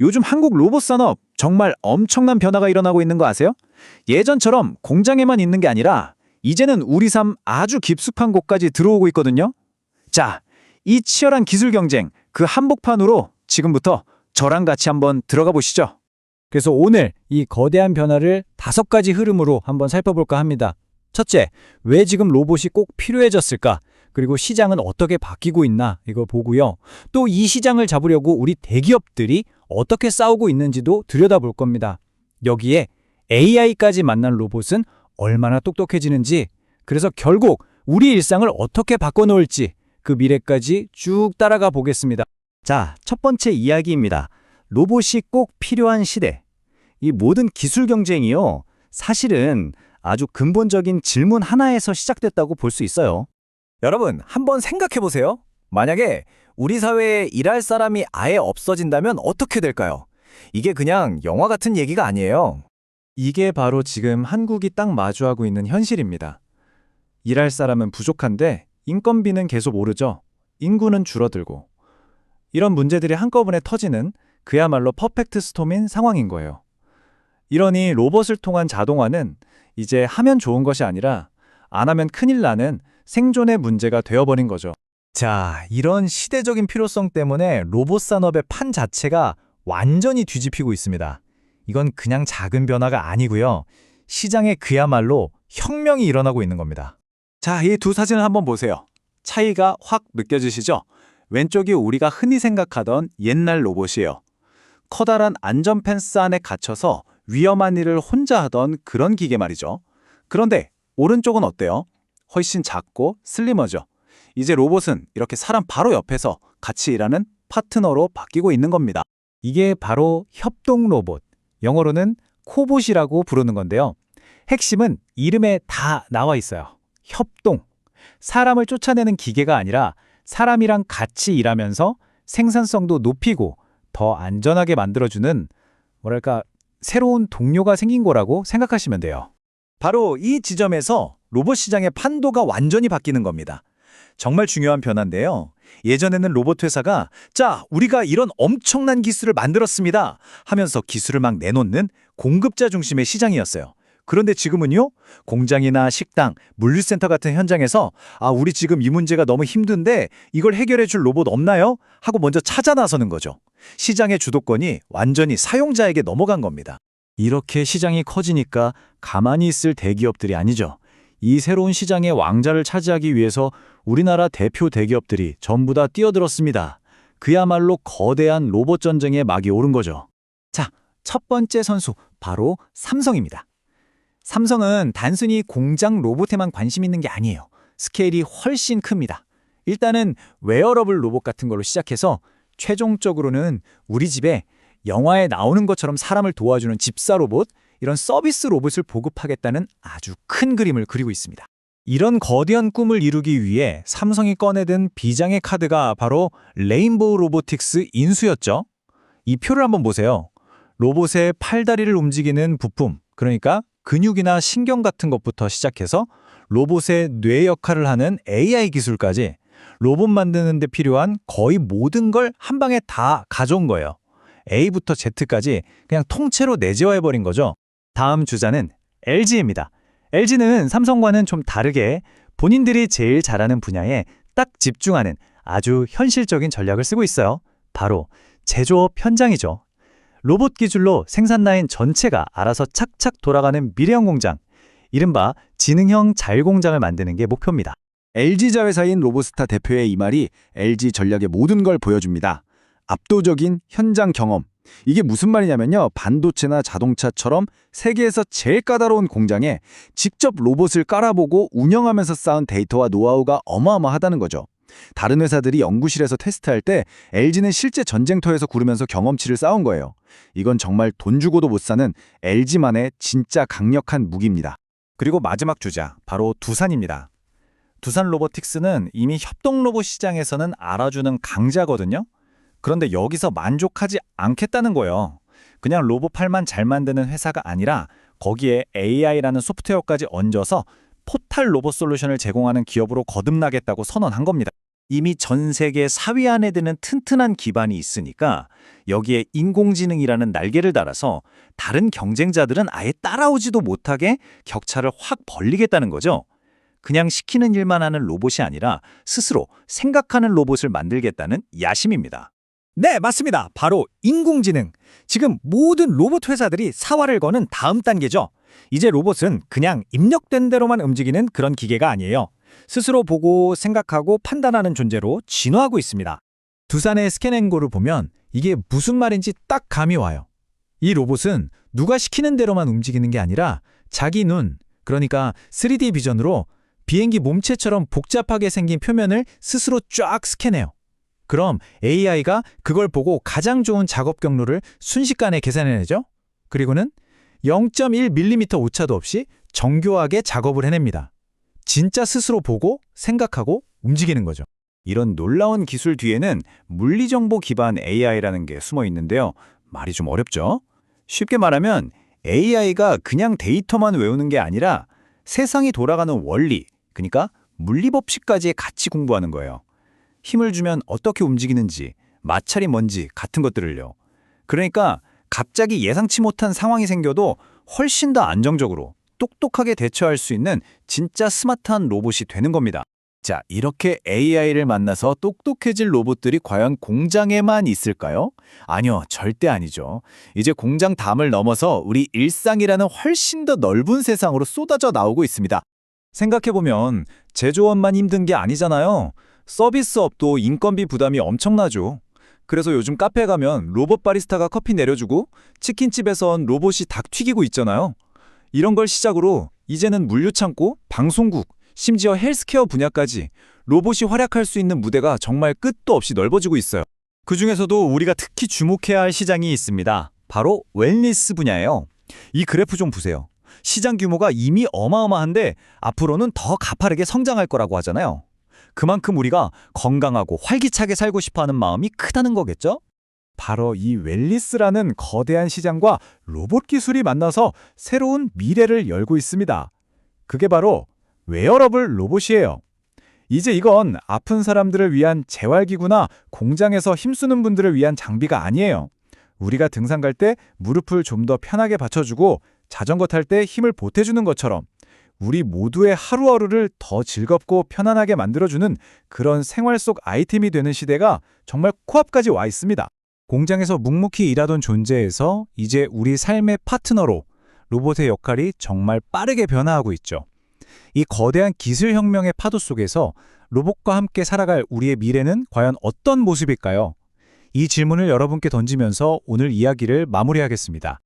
요즘 한국 로봇 산업 정말 엄청난 변화가 일어나고 있는 거 아세요? 예전처럼 공장에만 있는 게 아니라 이제는 우리 삶 아주 깊숙한 곳까지 들어오고 있거든요. 자, 이 치열한 기술 경쟁, 그 한복판으로 지금부터 저랑 같이 한번 들어가 보시죠. 그래서 오늘 이 거대한 변화를 5가지 흐름으로 한번 살펴볼까 합니다. 첫째, 왜 지금 로봇이 꼭 필요해졌을까? 그리고 시장은 어떻게 바뀌고 있나? 이걸 보고요. 또 이 시장을 잡으려고 우리 대기업들이 어떻게 싸우고 있는지도 들여다볼 겁니다. 여기에 AI까지 만난 로봇은 얼마나 똑똑해지는지, 그래서 결국 우리 일상을 어떻게 바꿔놓을지 그 미래까지 쭉 따라가 보겠습니다. 자, 첫 번째 이야기입니다. 로봇이 꼭 필요한 시대. 이 모든 기술 경쟁이요, 사실은 아주 근본적인 질문 하나에서 시작됐다고 볼 수 있어요. 여러분, 한번 생각해 보세요. 만약에 우리 사회에 일할 사람이 아예 없어진다면 어떻게 될까요? 이게 그냥 영화 같은 얘기가 아니에요. 이게 바로 지금 한국이 딱 마주하고 있는 현실입니다. 일할 사람은 부족한데 인건비는 계속 오르죠. 인구는 줄어들고. 이런 문제들이 한꺼번에 터지는 그야말로 퍼펙트 스톰인 상황인 거예요. 이러니 로봇을 통한 자동화는 이제 하면 좋은 것이 아니라 안 하면 큰일 나는 생존의 문제가 되어버린 거죠. 자, 이런 시대적인 필요성 때문에 로봇 산업의 판 자체가 완전히 뒤집히고 있습니다. 이건 그냥 작은 변화가 아니고요. 시장에 그야말로 혁명이 일어나고 있는 겁니다. 자, 이 두 사진을 한번 보세요. 차이가 확 느껴지시죠? 왼쪽이 우리가 흔히 생각하던 옛날 로봇이에요. 커다란 안전 펜스 안에 갇혀서 위험한 일을 혼자 하던 그런 기계 말이죠. 그런데 오른쪽은 어때요? 훨씬 작고 슬리머죠. 이제 로봇은 이렇게 사람 바로 옆에서 같이 일하는 파트너로 바뀌고 있는 겁니다. 이게 바로 협동 로봇, 영어로는 코봇이라고 부르는 건데요. 핵심은 이름에 다 나와 있어요. 협동. 사람을 쫓아내는 기계가 아니라 사람이랑 같이 일하면서 생산성도 높이고 더 안전하게 만들어주는, 뭐랄까, 새로운 동료가 생긴 거라고 생각하시면 돼요. 바로 이 지점에서 로봇 시장의 판도가 완전히 바뀌는 겁니다. 정말 중요한 변화인데요. 예전에는 로봇 회사가 자, 우리가 이런 엄청난 기술을 만들었습니다 하면서 기술을 막 내놓는 공급자 중심의 시장이었어요. 그런데 지금은요, 공장이나 식당, 물류센터 같은 현장에서 우리 지금 이 문제가 너무 힘든데 이걸 해결해 줄 로봇 없나요? 하고 먼저 찾아 나서는 거죠. 시장의 주도권이 완전히 사용자에게 넘어간 겁니다. 이렇게 시장이 커지니까 가만히 있을 대기업들이 아니죠. 이 새로운 시장의 왕자를 차지하기 위해서 우리나라 대표 대기업들이 전부 다 뛰어들었습니다. 그야말로 거대한 로봇 전쟁에 막이 오른 거죠. 자, 첫 번째 선수, 바로 삼성입니다. 삼성은 단순히 공장 로봇에만 관심 있는 게 아니에요. 스케일이 훨씬 큽니다. 일단은 웨어러블 로봇 같은 걸로 시작해서 최종적으로는 우리 집에 영화에 나오는 것처럼 사람을 도와주는 집사 로봇, 이런 서비스 로봇을 보급하겠다는 아주 큰 그림을 그리고 있습니다. 이런 거대한 꿈을 이루기 위해 삼성이 꺼내든 비장의 카드가 바로 레인보우 로보틱스 인수였죠. 이 표를 한번 보세요. 로봇의 팔다리를 움직이는 부품, 그러니까 근육이나 신경 같은 것부터 시작해서 로봇의 뇌 역할을 하는 AI 기술까지 로봇 만드는 데 필요한 거의 모든 걸 한 방에 다 가져온 거예요. A부터 Z까지 그냥 통째로 내재화해버린 거죠. 다음 주자는 LG입니다. LG는 삼성과는 좀 다르게 본인들이 제일 잘하는 분야에 딱 집중하는 아주 현실적인 전략을 쓰고 있어요. 바로 제조업 현장이죠. 로봇 기술로 생산 라인 전체가 알아서 착착 돌아가는 미래형 공장, 이른바 지능형 자율공장을 만드는 게 목표입니다. LG자회사인 로보스타 대표의 이 말이 LG 전략의 모든 걸 보여줍니다. 압도적인 현장 경험. 이게 무슨 말이냐면요. 반도체나 자동차처럼 세계에서 제일 까다로운 공장에 직접 로봇을 깔아보고 운영하면서 쌓은 데이터와 노하우가 어마어마하다는 거죠. 다른 회사들이 연구실에서 테스트할 때 LG는 실제 전쟁터에서 구르면서 경험치를 쌓은 거예요. 이건 정말 돈 주고도 못 사는 LG만의 진짜 강력한 무기입니다. 그리고 마지막 주자, 바로 두산입니다. 두산 로보틱스는 이미 협동 로봇 시장에서는 알아주는 강자거든요. 그런데 여기서 만족하지 않겠다는 거예요. 그냥 로봇팔만 잘 만드는 회사가 아니라 거기에 AI라는 소프트웨어까지 얹어서 포탈 로봇 솔루션을 제공하는 기업으로 거듭나겠다고 선언한 겁니다. 이미 전 세계 4위 안에 드는 튼튼한 기반이 있으니까 여기에 인공지능이라는 날개를 달아서 다른 경쟁자들은 아예 따라오지도 못하게 격차를 확 벌리겠다는 거죠. 그냥 시키는 일만 하는 로봇이 아니라 스스로 생각하는 로봇을 만들겠다는 야심입니다. 네, 맞습니다. 바로 인공지능. 지금 모든 로봇 회사들이 사활을 거는 다음 단계죠. 이제 로봇은 그냥 입력된 대로만 움직이는 그런 기계가 아니에요. 스스로 보고 생각하고 판단하는 존재로 진화하고 있습니다. 두산의 스캔앤고를 보면 이게 무슨 말인지 딱 감이 와요. 이 로봇은 누가 시키는 대로만 움직이는 게 아니라 자기 눈, 그러니까 3D 비전으로 비행기 몸체처럼 복잡하게 생긴 표면을 스스로 쫙 스캔해요. 그럼 AI가 그걸 보고 가장 좋은 작업 경로를 순식간에 계산해내죠. 그리고는 0.1mm 오차도 없이 정교하게 작업을 해냅니다. 진짜 스스로 보고 생각하고 움직이는 거죠. 이런 놀라운 기술 뒤에는 물리정보 기반 AI라는 게 숨어 있는데요. 말이 좀 어렵죠? 쉽게 말하면 AI가 그냥 데이터만 외우는 게 아니라 세상이 돌아가는 원리, 그러니까 물리법칙까지 같이 공부하는 거예요. 힘을 주면 어떻게 움직이는지, 마찰이 뭔지 같은 것들을요. 그러니까 갑자기 예상치 못한 상황이 생겨도 훨씬 더 안정적으로 똑똑하게 대처할 수 있는 진짜 스마트한 로봇이 되는 겁니다. 자, 이렇게 AI를 만나서 똑똑해질 로봇들이 과연 공장에만 있을까요? 아니요, 절대 아니죠. 이제 공장 담을 넘어서 우리 일상이라는 훨씬 더 넓은 세상으로 쏟아져 나오고 있습니다. 생각해보면 제조업만 힘든 게 아니잖아요. 서비스업도 인건비 부담이 엄청나죠. 그래서 요즘 카페 가면 로봇 바리스타가 커피 내려주고 치킨집에선 로봇이 닭 튀기고 있잖아요. 이런 걸 시작으로 이제는 물류창고, 방송국, 심지어 헬스케어 분야까지 로봇이 활약할 수 있는 무대가 정말 끝도 없이 넓어지고 있어요. 그중에서도 우리가 특히 주목해야 할 시장이 있습니다. 바로 웰니스 분야예요. 이 그래프 좀 보세요. 시장 규모가 이미 어마어마한데 앞으로는 더 가파르게 성장할 거라고 하잖아요. 그만큼 우리가 건강하고 활기차게 살고 싶어하는 마음이 크다는 거겠죠? 바로 이 웰니스라는 거대한 시장과 로봇 기술이 만나서 새로운 미래를 열고 있습니다. 그게 바로 웨어러블 로봇이에요. 이제 이건 아픈 사람들을 위한 재활기구나 공장에서 힘쓰는 분들을 위한 장비가 아니에요. 우리가 등산 갈 때 무릎을 좀 더 편하게 받쳐주고 자전거 탈 때 힘을 보태주는 것처럼 우리 모두의 하루하루를 더 즐겁고 편안하게 만들어주는 그런 생활 속 아이템이 되는 시대가 정말 코앞까지 와 있습니다. 공장에서 묵묵히 일하던 존재에서 이제 우리 삶의 파트너로 로봇의 역할이 정말 빠르게 변화하고 있죠. 이 거대한 기술혁명의 파도 속에서 로봇과 함께 살아갈 우리의 미래는 과연 어떤 모습일까요? 이 질문을 여러분께 던지면서 오늘 이야기를 마무리하겠습니다.